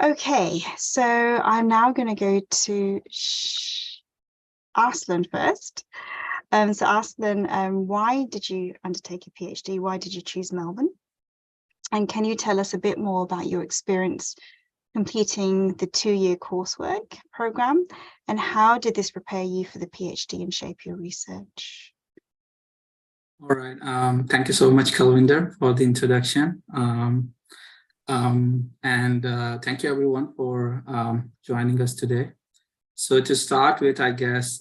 Okay, so I'm now going to go to Arslan first. So Arslan, why did you undertake a PhD? Why did you choose Melbourne? And can you tell us a bit more about your experience completing the 2-year coursework program, and how did this prepare you for the PhD and shape your research? All right. Thank you so much, Kalwinder, for the introduction. Thank you everyone for joining us today. So to start with, I guess,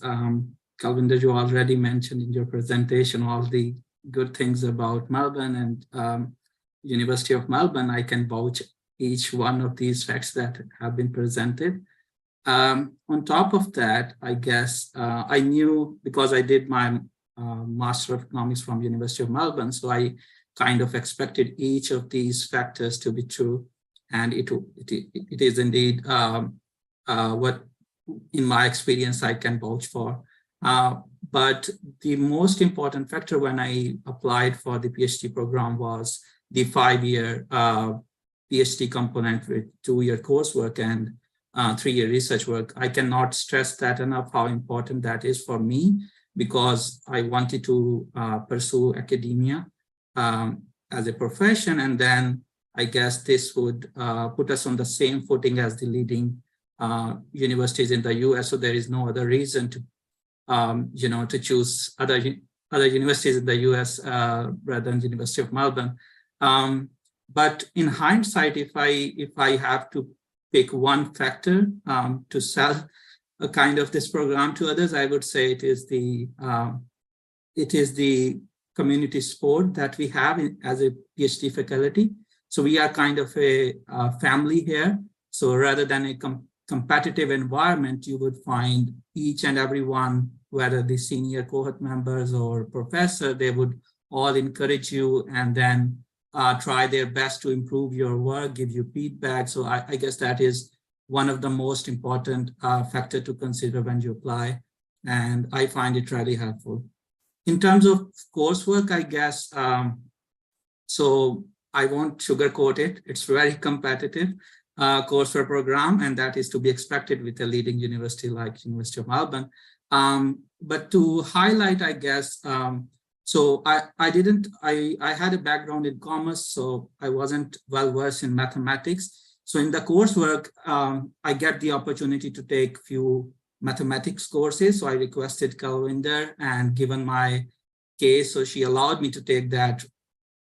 Kalwinder, you already mentioned in your presentation all the good things about Melbourne and University of Melbourne. I can vouch each one of these facts that have been presented. On top of that, I guess I knew, because I did my Master of Economics from University of Melbourne, so I kind of expected each of these factors to be true, and it is indeed what, in my experience, I can vouch for. But the most important factor when I applied for the PhD program was the 5-year PhD component with 2-year coursework and 3-year research work. I cannot stress that enough, how important that is for me, because I wanted to pursue academia as a profession, and then I guess this would put us on the same footing as the leading universities in the US. So there is no other reason to to choose other universities in the US rather than the University of Melbourne. But in hindsight, if I have to pick one factor to sell a kind of this program to others, I would say it is the community support that we have as a PhD faculty. So we are kind of a family here. So rather than a competitive environment, you would find each and every one, whether the senior cohort members or professor, they would all encourage you and then try their best to improve your work, give you feedback. So I guess that is one of the most important factor to consider when you apply, and I find it really helpful. In terms of coursework, I guess, so I won't sugarcoat it. It's very competitive coursework program, and that is to be expected with a leading university like University of Melbourne. But to highlight, I guess, so I had a background in commerce, so I wasn't well versed in mathematics. So in the coursework, I get the opportunity to take few mathematics courses. So I requested Kalwinder, and given my case, so she allowed me to take that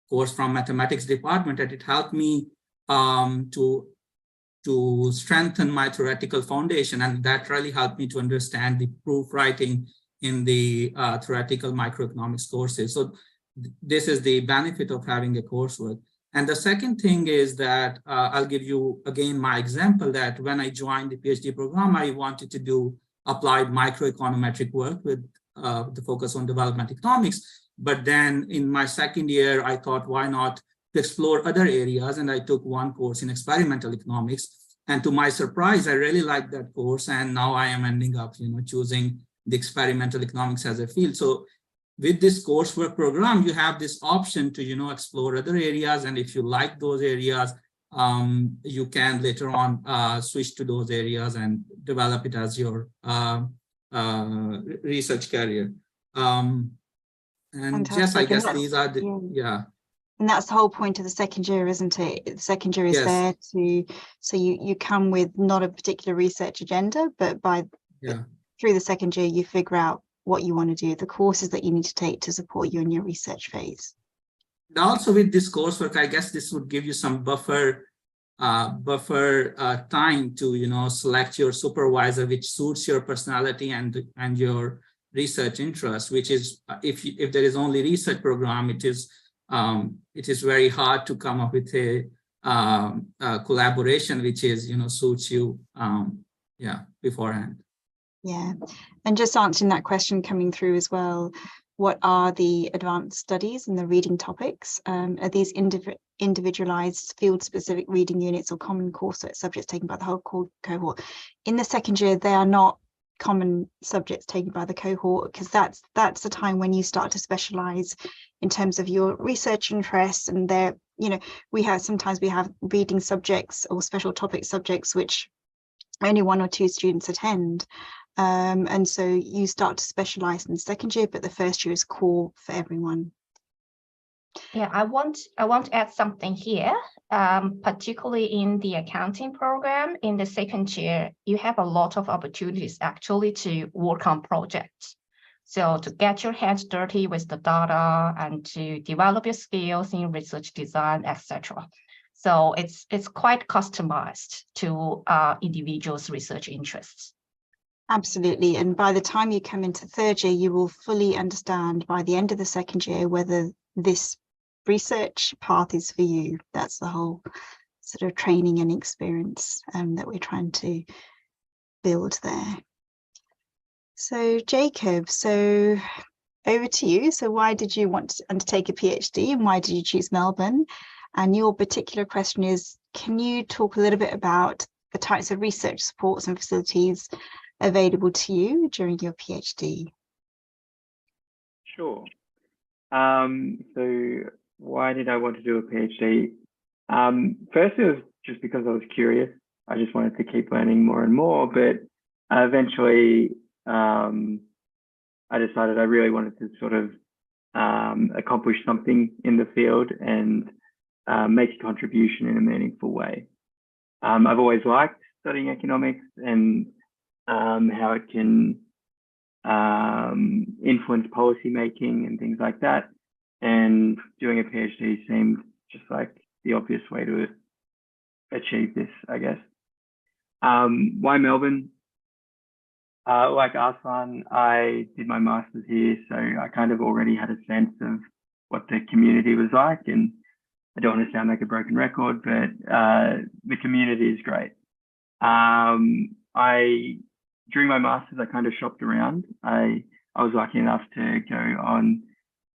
course from mathematics department, and it helped me to strengthen my theoretical foundation, and that really helped me to understand the proof writing in the theoretical microeconomics courses. So this is the benefit of having a coursework. And the second thing is that I'll give you again my example that when I joined the PhD program, I wanted to do applied microeconometric work with the focus on development economics. But then in my second year, I thought, why not to explore other areas? And I took one course in experimental economics. And to my surprise, I really liked that course. And now I am ending up, choosing the experimental economics as a field. So with this coursework program, you have this option to, explore other areas. And if you like those areas, you can later on switch to those areas and develop it as your research career. And yes, I guess these are the, yeah. And that's the whole point of the second year, isn't it? The second year is there so you come with not a particular research agenda, but through the second year, you figure out what you want to do, the courses that you need to take to support you in your research phase. And also with this coursework, I guess this would give you some buffer time to, select your supervisor, which suits your personality and your research interest, which is, if there is only research program, it is very hard to come up with a collaboration which is, suits you, beforehand. Yeah, and just answering that question coming through as well, what are the advanced studies and the reading topics? Are these individualized field-specific reading units or common course subjects taken by the whole cohort? In the second year, they are not common subjects taken by the cohort, because that's the time when you start to specialize in terms of your research interests, and they're sometimes we have reading subjects or special topic subjects which only 1 or 2 students attend. And so you start to specialize in the second year, but the first year is core for everyone. Yeah, I want to add something here, particularly in the accounting program. In the second year, you have a lot of opportunities actually to work on projects. So to get your hands dirty with the data and to develop your skills in research design, etc. So it's quite customized to individuals' research interests. Absolutely. And by the time you come into third year, you will fully understand by the end of the second year whether this research path is for you. That's the whole sort of training and experience that we're trying to build there. So Jacob, so over to you. So why did you want to undertake a PhD and why did you choose Melbourne? And your particular question is, can you talk a little bit about the types of research supports and facilities available to you during your PhD? Sure. So why did I want to do a PhD? First, it was just because I was curious. I just wanted to keep learning more and more, but eventually I decided I really wanted to sort of accomplish something in the field and make a contribution in a meaningful way. I've always liked studying economics and how it can influence policy making and things like that. And doing a PhD seemed just like the obvious way to achieve this, I guess. Why Melbourne? Like Arslan, I did my master's here, so I kind of already had a sense of what the community was like. And I don't want to sound like a broken record, but the community is great. During my master's, I kind of shopped around. I was lucky enough to go on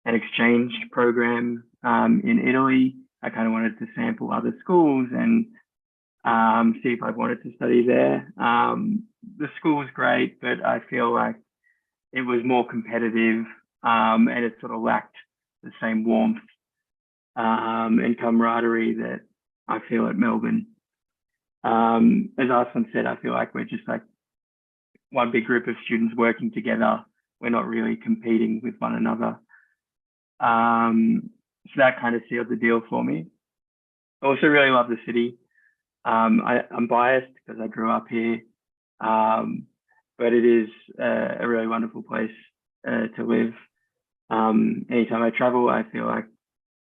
an exchange program in Italy. I kind of wanted to sample other schools and see if I wanted to study there. The school was great, but I feel like it was more competitive and it sort of lacked the same warmth and camaraderie that I feel at Melbourne. As Arslan said, I feel like we're just like one big group of students working together. We're not really competing with one another. So that kind of sealed the deal for me. I also really love the city. I'm biased because I grew up here, but it is a really wonderful place to live. Anytime I travel, I feel like,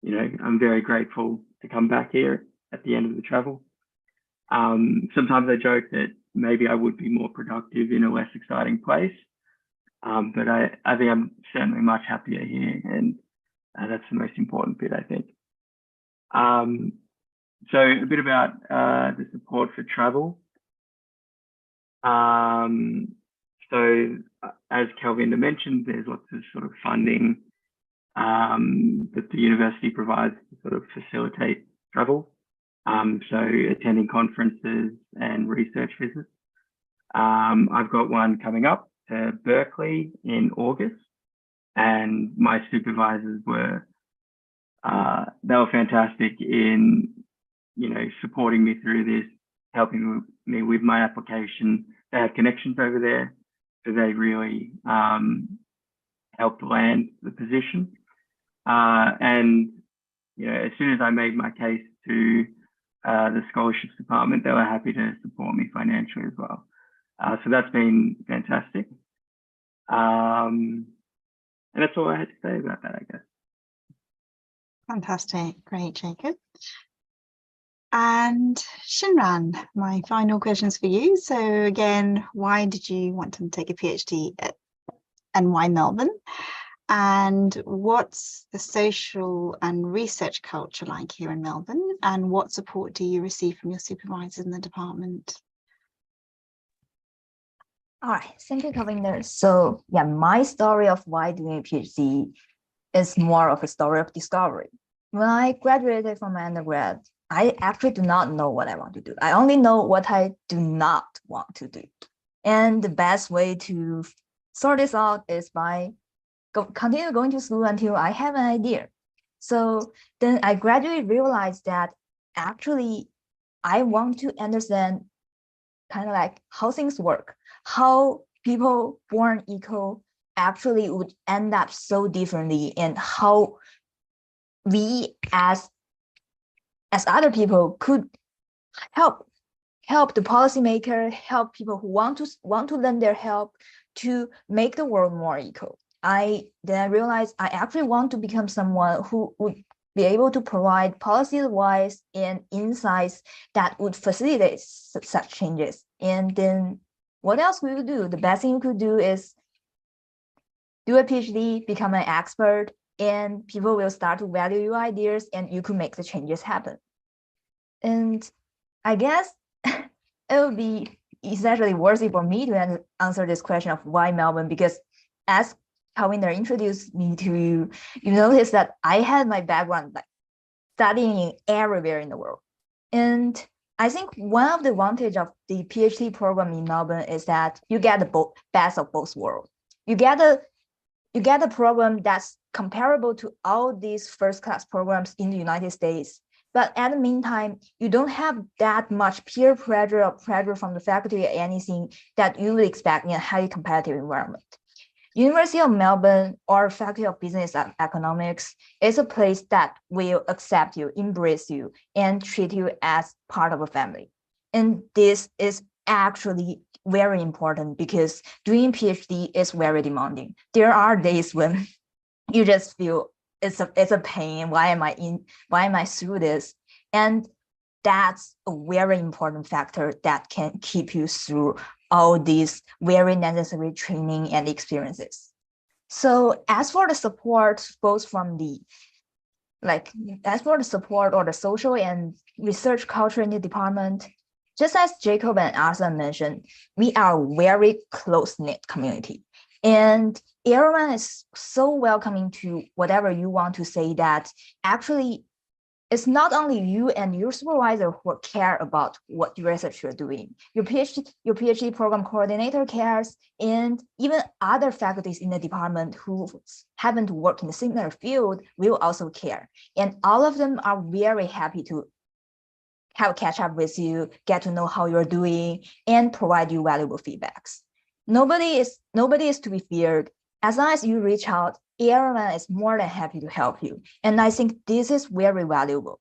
I'm very grateful to come back here at the end of the travel. Sometimes I joke that maybe I would be more productive in a less exciting place, but I think I'm certainly much happier here, and that's the most important bit, I think. So a bit about the support for travel. So as Kalvinda mentioned, there's lots of sort of funding that the university provides to sort of facilitate travel. So attending conferences and research visits. I've got one coming up to Berkeley in August, and my supervisors were fantastic in supporting me through this, helping me with my application. They have connections over there, so they really helped land the position. And as soon as I made my case to the scholarships department, they were happy to support me financially as well. So that's been fantastic. And that's all I had to say about that, I guess. Fantastic. Great, Jacob. And Shinran, my final questions for you. So again, why did you want to take a PhD and why Melbourne? And what's the social and research culture like here in Melbourne? And what support do you receive from your supervisors in the department? All right, thank you, Kalvinda. So yeah, my story of why doing a PhD is more of a story of discovery. When I graduated from my undergrad, I actually do not know what I want to do. I only know what I do not want to do. And the best way to sort this out is by continue going to school until I have an idea. So then I gradually realized that actually I want to understand kind of like how things work, how people born equal actually would end up so differently, and how we as other people could help the policymaker, help people who want to lend their help to make the world more equal. I realized I actually want to become someone who would be able to provide policy advice and insights that would facilitate such changes. And then what else we would do? The best thing you could do is do a PhD, become an expert, and people will start to value your ideas, and you could make the changes happen. And I guess it would be essentially worthy for me to answer this question of why Melbourne, because as Kalwinder introduced me to you, you notice that I had my background like studying everywhere in the world. And I think one of the advantages of the PhD program in Melbourne is that you get the best of both worlds. You get a program that's comparable to all these first-class programs in the United States. But at the meantime, you don't have that much peer pressure or pressure from the faculty or anything that you would expect in a highly competitive environment. University of Melbourne or Faculty of Business and Economics is a place that will accept you, embrace you, and treat you as part of a family. And this is actually very important because doing PhD is very demanding. There are days when you just feel it's a pain. Why am I through this? And that's a very important factor that can keep you through all these very necessary training and experiences. So as for the support, both from as for the support or the social and research culture in the department, just as Jacob and Asa mentioned, we are a very close-knit community. And everyone is so welcoming to whatever you want to say that actually it's not only you and your supervisor who care about what research you're doing. Your PhD program coordinator cares, and even other faculties in the department who happen to work in a similar field will also care. And all of them are very happy to have a catch up with you, get to know how you're doing, and provide you valuable feedbacks. Nobody is to be feared. As long as you reach out, everyone is more than happy to help you. And I think this is very valuable.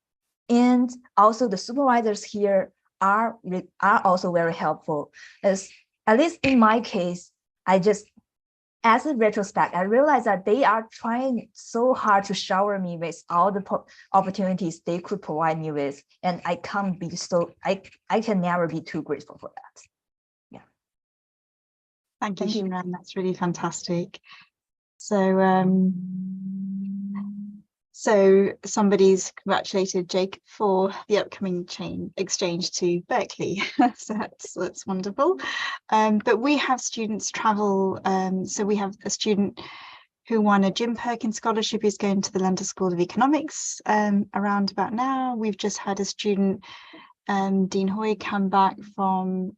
And also the supervisors here are also very helpful. As at least in my case, as a retrospect, I realized that they are trying so hard to shower me with all the opportunities they could provide me with. And I can never be too grateful for that. Yeah. Thank you, Shinran. That's really fantastic. So somebody's congratulated Jake for the upcoming exchange to Berkeley. So that's wonderful. But we have students travel. So we have a student who won a Jim Perkins scholarship who's going to the London School of Economics around about now. We've just had a student, Dean Hoy, come back from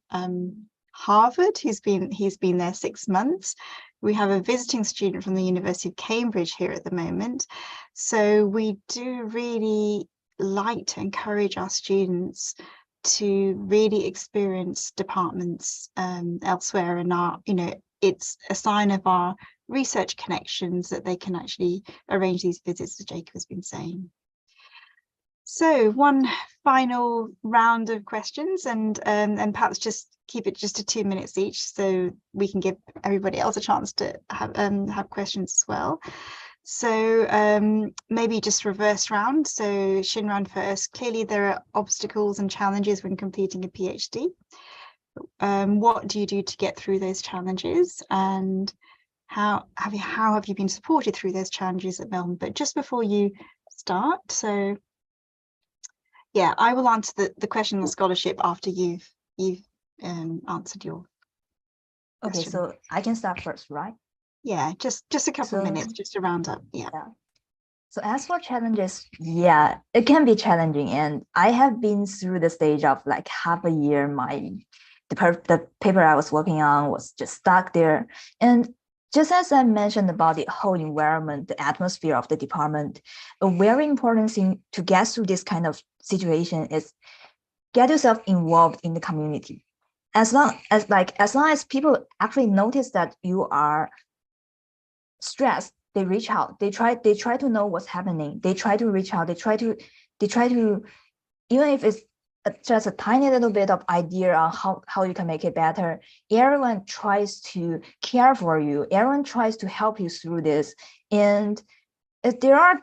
Harvard. He's been there 6 months. We have a visiting student from the University of Cambridge here at the moment. So we do really like to encourage our students to really experience departments elsewhere, and it's a sign of our research connections that they can actually arrange these visits, as Jacob has been saying. So one final round of questions, and perhaps just keep it just to 2 minutes each, so we can give everybody else a chance to have questions as well. So maybe just reverse round. So Shinran first. Clearly there are obstacles and challenges when completing a PhD. What do you do to get through those challenges, and how have you been supported through those challenges at Melbourne? But just before you start, so yeah, I will answer the question on scholarship after you've answered your question. Okay, so I can start first, right? Yeah, just a couple of minutes, just to round up. Yeah. So as for challenges, yeah, it can be challenging, and I have been through the stage of like half a year. The paper I was working on was just stuck there, and just as I mentioned about the whole environment, the atmosphere of the department, a very important thing to get through this kind of situation is get yourself involved in the community. As long as people actually notice that you are stressed, they reach out. They try to know what's happening. They try to reach out. They try to, even if it's just a tiny little bit of idea on how you can make it better. Everyone tries to care for you. Everyone tries to help you through this. And if there are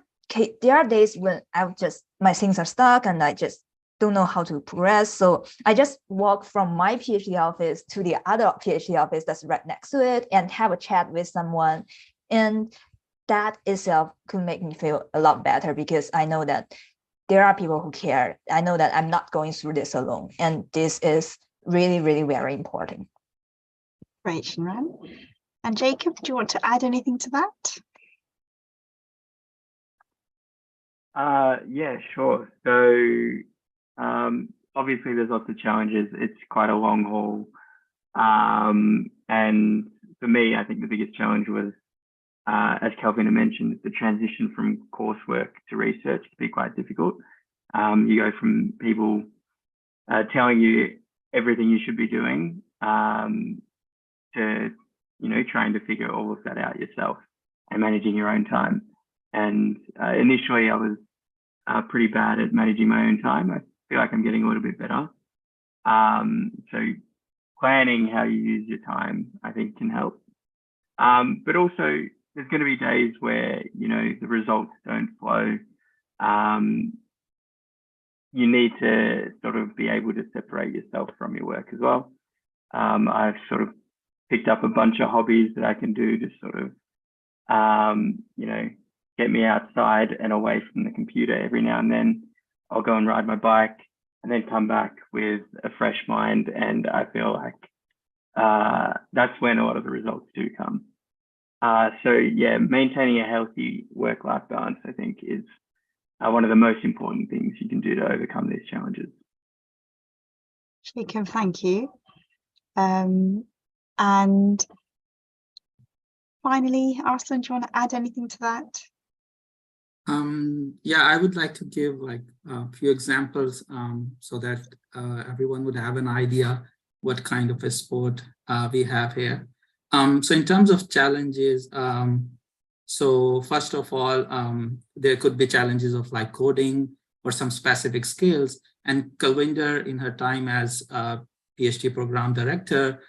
days when my things are stuck and I just don't know how to progress. So I just walk from my PhD office to the other PhD office that's right next to it and have a chat with someone. And that itself could make me feel a lot better because I know that there are people who care. I know that I'm not going through this alone. And this is really, really very important. Great, Shinran. And Jacob, do you want to add anything to that? Yeah, sure. So obviously there's lots of challenges. It's quite a long haul. And for me, I think the biggest challenge was, as Calvin mentioned, the transition from coursework to research to be quite difficult. You go from people telling you everything you should be doing to, trying to figure all of that out yourself and managing your own time. And initially I was pretty bad at managing my own time. I feel like I'm getting a little bit better. So planning how you use your time, I think, can help. But also there's going to be days where, the results don't flow. You need to sort of be able to separate yourself from your work as well. I've sort of picked up a bunch of hobbies that I can do to sort of, get me outside and away from the computer every now and then. I'll go and ride my bike and then come back with a fresh mind. And I feel like that's when a lot of the results do come. So yeah, maintaining a healthy work-life balance, I think, is one of the most important things you can do to overcome these challenges. Jacob, thank you. And finally, Arslan, do you want to add anything to that? Yeah, I would like to give like a few examples so that everyone would have an idea what kind of a sport we have here. So in terms of challenges, so first of all, there could be challenges of like coding or some specific skills. And Kalwinder, in her time as a PhD program director,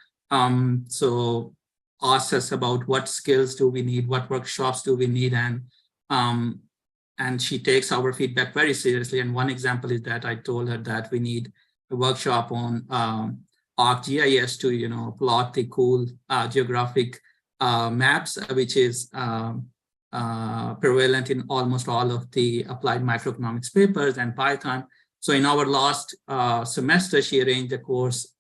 so asked us about what skills do we need, what workshops do we need, and she takes our feedback very seriously. And one example is that I told her that we need a workshop on ArcGIS to, plot the cool geographic maps, which is prevalent in almost all of the applied microeconomics papers, and Python. So in our last semester, she arranged a course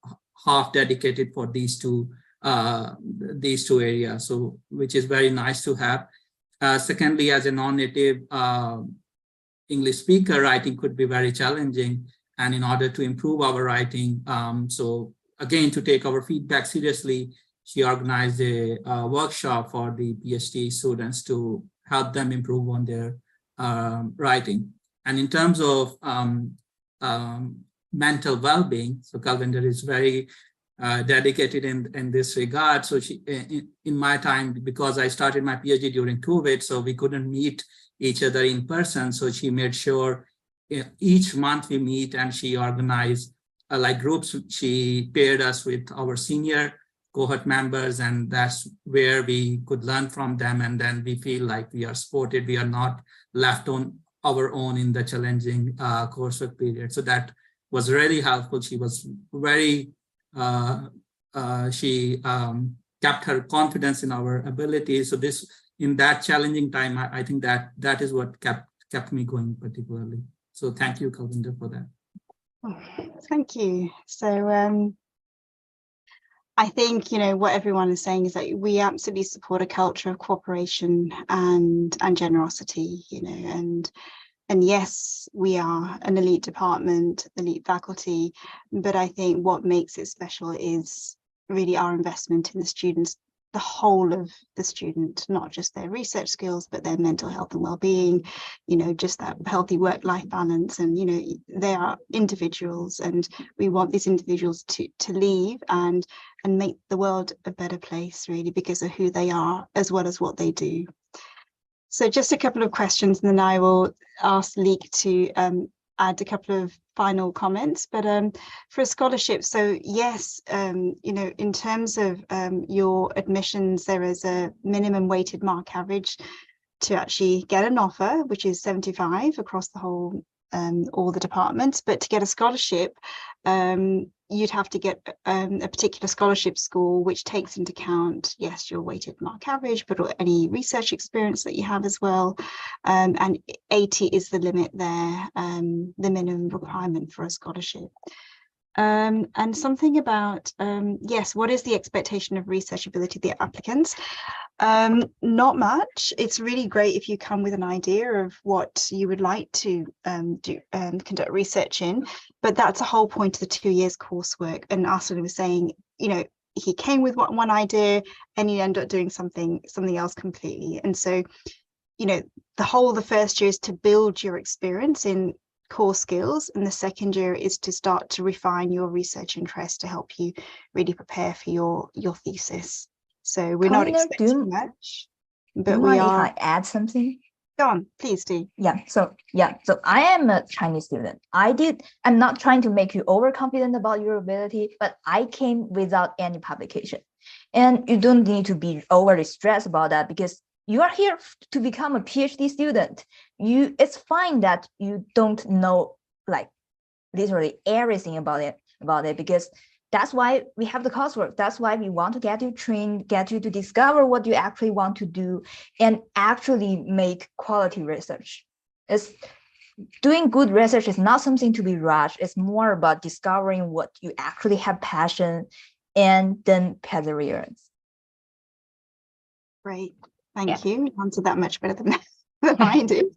half dedicated for these two areas, so which is very nice to have. Secondly, as a non-native English speaker, writing could be very challenging. And in order to improve our writing, so again, to take our feedback seriously, she organized a workshop for the PhD students to help them improve on their writing. And in terms of mental well-being, so Kalwinder is very dedicated in this regard. So she, in my time, because I started my PhD during COVID, so we couldn't meet each other in person. So she made sure each month we meet, and she organized like groups. She paired us with our senior cohort members, and that's where we could learn from them. And then we feel like we are supported. We are not left on our own in the challenging coursework period. So that was really helpful. She was very, she kept her confidence in our abilities. So this, in that challenging time, I think that is what kept me going particularly. So thank you, Kalwinder, for that. Oh, thank you. So I think, what everyone is saying is that we absolutely support a culture of cooperation and generosity, and yes, we are an elite department, elite faculty, but I think what makes it special is really our investment in the students the whole of the student, not just their research skills, but their mental health and well-being, you know, just that healthy work-life balance. And, you know, they are individuals, and we want these individuals to leave and make the world a better place, really, because of who they are as well as what they do. So just a couple of questions, and then I will ask Leek to add a couple of final comments. But for a scholarship, so yes, you know, in terms of your admissions, there is a minimum weighted mark average to actually get an offer, which is 75 across the whole, all the departments. But to get a scholarship, you'd have to get a particular scholarship score, which takes into account, yes, your weighted mark average, but any research experience that you have as well. And 80 is the limit there, the minimum requirement for a scholarship. And something about, yes, what is the expectation of research ability of the applicants? Not much. It's really great if you come with an idea of what you would like to conduct research in, but that's the whole point of the 2 years coursework. And Arslan was saying, you know, he came with one idea and he ended up doing something else completely. And so, you know, the first year is to build your experience in core skills, and the second year is to start to refine your research interest to help you really prepare for your thesis. So we're not expecting much, but we are. If I add something? Go on, please do. So I am a Chinese student. I'm not trying to make you overconfident about your ability, but I came without any publication. And you don't need to be overly stressed about that, because you are here to become a PhD student. It's fine that you don't know like literally everything about it, because that's why we have the coursework. That's why we want to get you trained, get you to discover what you actually want to do and actually make quality research. Doing good research is not something to be rushed. It's more about discovering what you actually have passion and then perseverance. Great. Thank you. You answered that much better than I do.